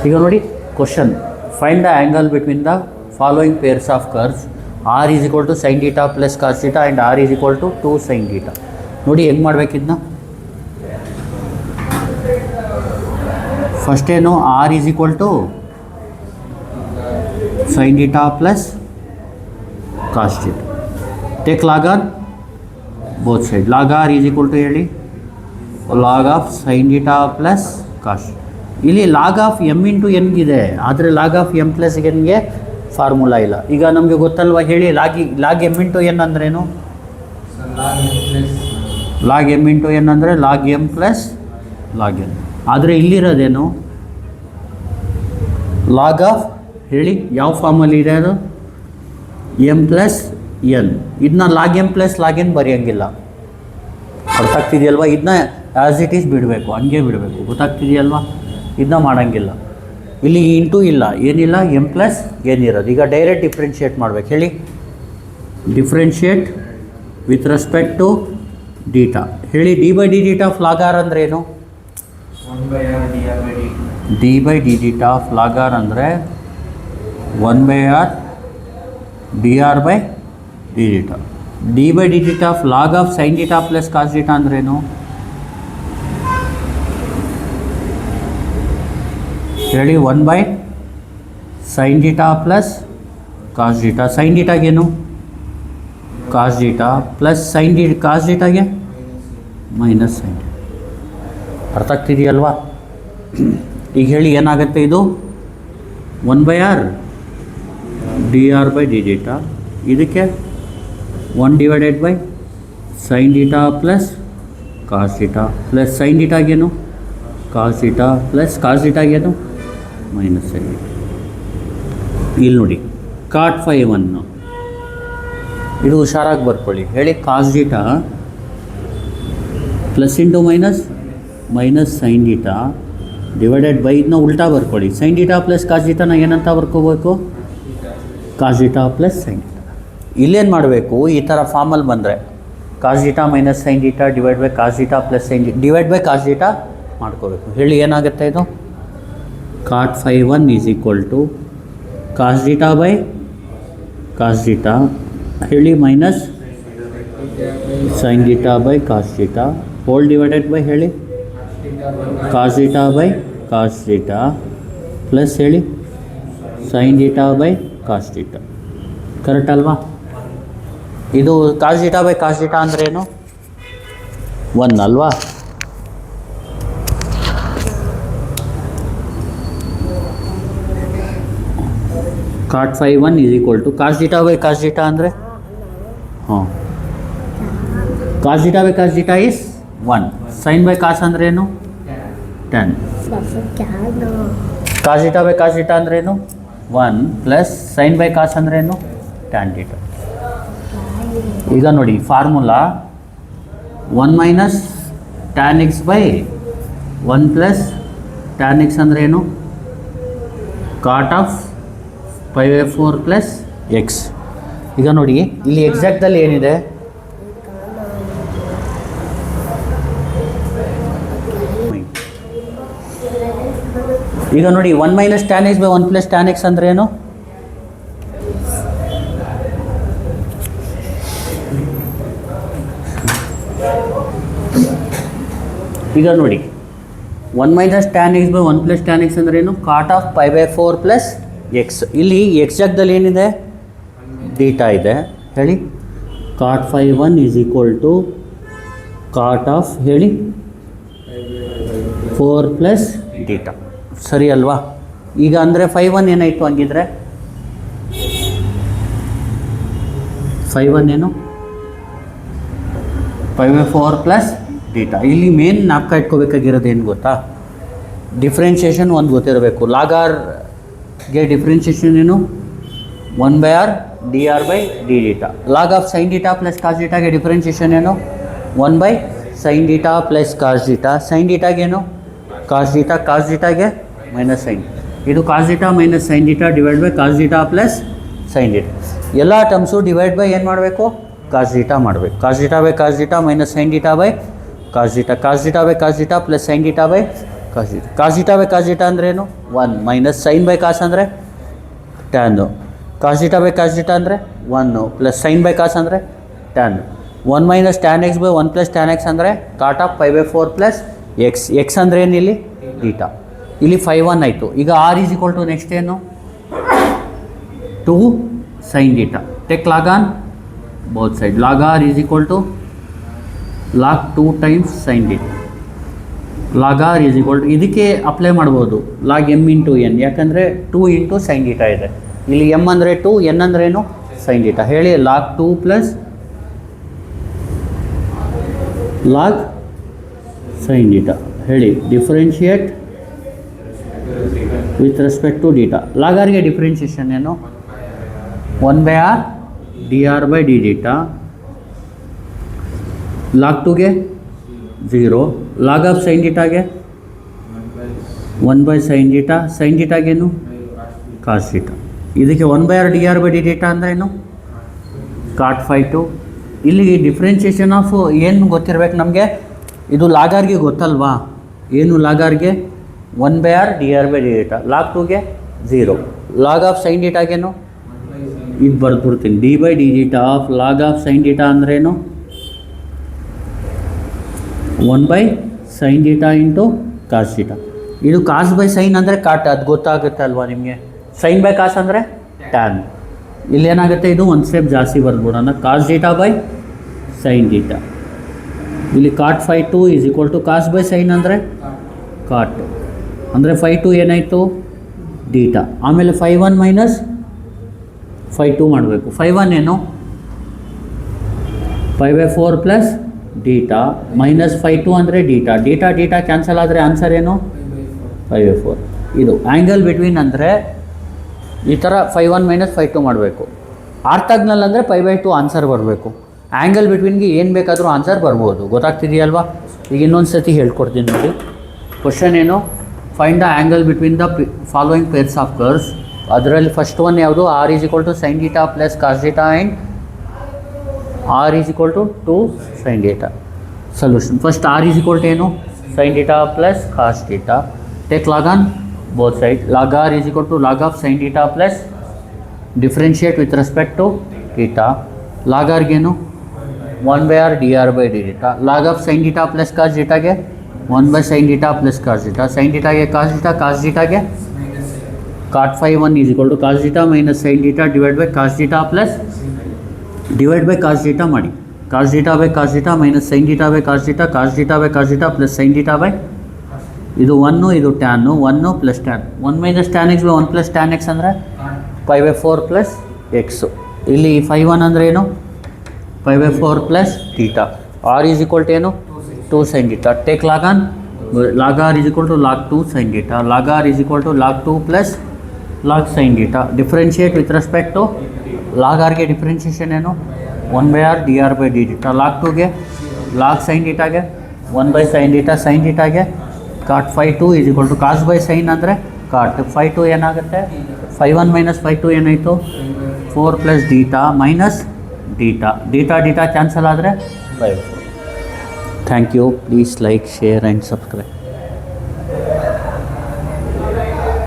ಈಗ ನೋಡಿ question, find the angle between the following pairs of curves r is equal to sine theta plus cos theta and r is equal to 2 sine theta. ನೋಡಿ ಹೆಂಗೆ ಮಾಡ್ಬೇಕಿದ್ನ, first ಏನು r is equal to sine theta plus cos theta, take log on both side. Log R is equal to ಹೇಳಿ log of sine theta plus cos. ಇಲ್ಲಿ log of m into ಎನ್ಗಿದೆ, ಆದರೆ log of M plus ಎನ್ಗೆ formula ಇಲ್ಲ. ಈಗ ನಮಗೆ ಗೊತ್ತಲ್ವ, ಹೇಳಿ ಲಾಗ್ ಎಮ್ ಇಂಟು ಎನ್ ಅಂದ್ರೇನು? ಲಾಗ್ ಎಮ್ ಇಂಟು ಎನ್ ಅಂದರೆ log m plus log n. ಆದರೆ ಇಲ್ಲಿರೋದೇನು ಲಾಗ್ ಆಫ್, ಹೇಳಿ ಯಾವ ಫಾರ್ಮಲ್ಲಿ ಇದೆ ಅದು? M plus n. ಇದನ್ನ log m plus log n ಬರೆಯೋಂಗಿಲ್ಲ, ಅರ್ಥ ಆಗ್ತಿದೆಯಲ್ವ? ಇದನ್ನ ಆ್ಯಸ್ ಇಟ್ ಈಸ್ ಬಿಡಬೇಕು, ಹಂಗೆ ಬಿಡಬೇಕು, ಗೊತ್ತಾಗ್ತಿದೆಯಲ್ವ? ಇದನ್ನ ಮಾಡೋಂಗಿಲ್ಲ. ಇಲ್ಲಿ ಇಂಟು ಇಲ್ಲ, ಏನಿಲ್ಲ, ಎಮ್ ಪ್ಲಸ್ ಏನಿರೋದು. ಈಗ ಡೈರೆಕ್ಟ್ ಡಿಫ್ರೆನ್ಷಿಯೇಟ್ ಮಾಡ್ಬೇಕು, ಹೇಳಿ differentiate with respect to theta. ಹೇಳಿ d by d theta of log r ಅಂದರೆ ಏನು? D by d theta of log r ಅಂದರೆ 1/r d r by d theta. D by d theta of log of sine theta plus cos theta ಅಂದ್ರೇನು? ಹೇಳಿ 1 sine theta plus cos theta. Sine ಡೀಟಾಗೇನು? Cos theta plus sine cos ಡೀಟಾಗೆ minus sine theta. ಅರ್ಥ ಆಗ್ತಿದೆಯಲ್ವಾ? ಈಗ ಹೇಳಿ ಏನಾಗುತ್ತೆ ಇದು? 1/r d r by d theta, ಇದಕ್ಕೆ 1 divided by sine theta plus cos theta plus sine ಡೀಟಾಗೇನು? ಕಾಸ್ ಡೀಟಾ ಪ್ಲಸ್ ಕಾಸ್ ಡೀಟಾಗೇನು? Minus sine theta. ಇಲ್ಲಿ ನೋಡಿ ಕಾಟ್ 5 ಇದು ಹುಷಾರಾಗಿ ಬರ್ಕೊಳ್ಳಿ. ಹೇಳಿ cos theta plus into minus minus sine theta divided by, ಇದನ್ನ ಉಲ್ಟಾ ಬರ್ಕೊಳ್ಳಿ. ಸೈನ್ ಡೀಟಾ ಪ್ಲಸ್ ಕಾಸ್ ಡೀಟಾನ ಏನಂತ ಬರ್ಕೋಬೇಕು? Cos theta plus sine theta. ಇಲ್ಲೇನು ಮಾಡಬೇಕು? ಈ ಥರ ಫಾರ್ಮಲ್ಲಿ ಬಂದರೆ cos theta minus sine theta divide by cos theta plus sine divide by cos theta ಮಾಡ್ಕೋಬೇಕು. ಹೇಳಿ ಏನಾಗುತ್ತೆ ಇದು? Cot 5 is equal to cos theta by cos theta, ಹೇಳಿ minus sine theta by cos theta whole divided by, ಹೇಳಿ cos theta by cos theta plus ಹೇಳಿ sine theta by cos theta. Correct ಅಲ್ವಾ? ಇದು cos theta by cos theta ಅಂದ್ರೇನು? 1 ಅಲ್ವಾ? Cot 5 is equal to cos theta by cos theta ಅಂದರೆ, ಹಾಂ, ಕಾಸ್ theta by cos theta is 1. Sine by cos ಅಂದ್ರೇನು? 10. Cos theta by cos theta ಅಂದ್ರೇನು? 1 plus sine by cos ಅಂದ್ರೇನು? Tan theta. ಈಗ ನೋಡಿ formula 1 minus tan x by 1 plus tan x ಅಂದ್ರೇನು? Cot of 5/4 plus x. ಈಗ ನೋಡಿ ಇಲ್ಲಿ exactly ಏನಿದೆ? ಈಗ ನೋಡಿ 1 minus tan x by 1 plus tan X ಅಂದ್ರೆ ಏನು? ಈಗ ನೋಡಿ 1 minus tan x by 1 plus tan X ಅಂದ್ರೆ ಏನು? Cot of 5/4 plus X. ಇಲ್ಲಿ ಎಕ್ಸಾಕ್ಟಲ್ಲಿ ಏನಿದೆ? ಡೀಟಾ ಇದೆ. ಹೇಳಿ cot 5 is equal to cot of, ಹೇಳಿ 4 ಪ್ಲಸ್ ಡೀಟಾ. ಸರಿ ಅಲ್ವಾ? ಈಗ ಅಂದರೆ 5 ಏನಾಯಿತು ಹಂಗಿದ್ರೆ? 5 ಏನು? 5/4 ಪ್ಲಸ್ ಡೀಟಾ. ಇಲ್ಲಿ ಮೇನ್ ನಾಪ್ಕ ಇಟ್ಕೋಬೇಕಾಗಿರೋದು ಏನು ಗೊತ್ತಾ? ಡಿಫ್ರೆನ್ಷಿಯೇಷನ್ ಒಂದು ಗೊತ್ತಿರಬೇಕು. ಲಾಗ್ ಆರ್ಗೆ ಡಿಫ್ರೆನ್ಷಿಯೇಷನ್ ಏನು? 1/r d r by d theta. Log of sine theta plus cos ಡೀಟಾಗೆ ಡಿಫ್ರೆನ್ಷಿಯೇಷನ್ ಏನು? 1 sine theta plus cos theta. Sine ಡೀಟಾಗೇನು? Cos theta. ಕಾಸ್ ಡೀಟಾಗೆ ಮೈನಸ್ ಸೈನ್. ಇದು cos theta minus sine theta divide by cos theta plus sine theta. ಎಲ್ಲ terms divide by ಏನು ಮಾಡಬೇಕು? Cos theta ಮಾಡಬೇಕು. Cos theta by cos theta minus sine theta by cos theta. Cos theta by cos theta plus sine theta by cos zeta ಅಂದ್ರೇನು 1 minus sine by ಕಾಸ್ ಅಂದರೆ tan. ಕಾಸ್ zeta ಅಂದರೆ 1 plus sine by ಕಾಸ್ ಅಂದರೆ tan. 1 minus tan x by 1 plus tan x ಅಂದರೆ ಕಾಟ್ of 5/4 plus X ಅಂದರೆ ಏನು ಇಲ್ಲಿ theta. ಇಲ್ಲಿ 5/1 ಆಯಿತು. ಈಗ R is equal to next ಏನು 2 sine theta. Take log on both side. Log R is equal to log 2 times sine theta. Log R is equal to ಇದಕ್ಕೆ apply ಮಾಡ್ಬೋದು log M into N, ಯಾಕಂದರೆ 2 into sine theta ಇದೆ. ಇಲ್ಲಿ M ಅಂದರೆ 2, n ಅಂದ್ರೇನು sine theta. ಹೇಳಿ log 2 plus log sine theta. ಹೇಳಿ differentiate with respect to theta. Log ಆರ್ಗೆ ಡಿಫ್ರೆನ್ಷಿಯೇಷನ್ ಏನು 1/r dr by d theta. Log 2ಗೆ 0. ಲಾಗ್ ಆಫ್ ಸೈನ್ ಡೀಟಾಗೆ 1 ಬೈ ಸೈನ್ ಡೀಟಾ. ಸೈನ್ ಡೀಟಾಗೇನು ಕಾಸ್ ಡೀಟಾ. ಇದಕ್ಕೆ 1/r dr by d theta ಅಂದ್ರೇನು ಕಾಟ್ 5/2. ಇಲ್ಲಿ differentiation of ಏನು ಗೊತ್ತಿರಬೇಕು ನಮಗೆ, ಇದು ಲಾಗಾರ್ಗೆ ಗೊತ್ತಲ್ವಾ, ಏನು ಲಾಗಾರ್ಗೆ 1/r dr by d theta. Log 2ಗೆ 0. ಲಾಗ್ ಆಫ್ ಸೈನ್ ಡೀಟಾಗೇನು ಇದು ಬರ್ದ್ಬಿಡ್ತೀನಿ d by d theta of log of sine theta ಅಂದ್ರೇನು 1 by sine theta into cos theta. ಇದು ಕಾಸ್ ಬೈ ಸೈನ್ ಅಂದರೆ ಕಾಟ್, ಅದು ಗೊತ್ತಾಗುತ್ತೆ ಅಲ್ವಾ ನಿಮಗೆ. ಸೈನ್ ಬೈ ಕಾಸ್ ಅಂದರೆ ಟ್ಯಾನ್. ಇಲ್ಲೇನಾಗುತ್ತೆ, ಇದು ಒಂದು ಸ್ಟೆಪ್ ಜಾಸ್ತಿ ಬರ್ದ್ಬಿಡೋಣ. Cos theta by sine theta. ಇಲ್ಲಿ cot 5/2 is equal to cos by sine ಅಂದರೆ ಕಾಟ್ ಅಂದರೆ 5/2 ಏನಾಯಿತು ಡೀಟಾ. ಆಮೇಲೆ 5/1 ಮೈನಸ್ 5/2 ಮಾಡಬೇಕು. 5/1 ಏನು 5/4 ಪ್ಲಸ್ ಡೀಟಾ ಮೈನಸ್ 5/2 ಅಂದರೆ ಡೀಟಾ ಕ್ಯಾನ್ಸಲ್ ಆದರೆ ಆನ್ಸರ್ ಏನು 5/4. ಇದು ಆ್ಯಂಗಲ್ ಬಿಟ್ವೀನ್ ಅಂದರೆ ಈ ಥರ 5/1 ಮೈನಸ್ 5/2 ಮಾಡಬೇಕು. ಆರ್ಥಾಗ್ನಲ್ ಅಂದರೆ 5/2 ಆನ್ಸರ್ ಬರಬೇಕು. ಆ್ಯಂಗಲ್ ಬಿಟ್ವೀನ್ಗೆ ಏನು ಬೇಕಾದರೂ ಆನ್ಸರ್ ಬರ್ಬೋದು. ಗೊತ್ತಾಗ್ತಿದೆಯಲ್ವಾ. ಈಗ ಇನ್ನೊಂದು ಸತಿ ಹೇಳ್ಕೊಡ್ತೀನಿ ನೋಡಿ. ಕ್ವಶನ್ ಏನು, find the angle between the following pairs of curves. ಅದರಲ್ಲಿ ಫಸ್ಟ್ ಒನ್ ಯಾವುದು, r is equal to sine theta plus cos theta and r is equal to 2 sine theta. Solution first r is equal to ಏನು sine theta plus cos theta. Take log on both side. Log R is equal to log of sine theta plus differentiate with respect to theta. Log ಆರ್ಗೇನು 1/r dr by d theta. Log of sine theta plus cos ಡೀಟಾಗೆ 1 by sine theta plus cos theta. Sine ಡೀಟಾಗೆ cos ಡೀಟಾಗೆ cot 5/1 is equal to cos theta minus sine theta divide by cos theta plus divide by cos theta ಮಾಡಿ. Cos theta by cos theta minus sine theta by cos theta. Cos theta by cos theta plus sine theta by ಇದು 1 ಇದು tan 1 plus tan. 1 minus tan x by 1 plus tan x ಅಂದರೆ 5/4 plus x. ಇಲ್ಲಿ 5/1 ಅಂದರೆ ಏನು 5/4 plus theta. R is equal to ಏನು 2 sine theta. Take log on. Log R is equal to log 2 sine theta. Log R is equal to log 2 plus log sine theta. Differentiate with respect to log ಆರ್ಗೆ differentiation ಏನು 1/r dr by d theta. Log 2ಗೆ log sine ಡೀಟಾಗೆ 1 by sign ಡೀಟಾಗೆ cot 5/2 is equal to cos by sine ಅಂದರೆ cot 5/2 ಏನಾಗುತ್ತೆ 5/1 minus 5/2 ಏನಾಯಿತು 4 plus theta minus theta cancel ಆದರೆ 5/4. Thank you. Please like, share and subscribe.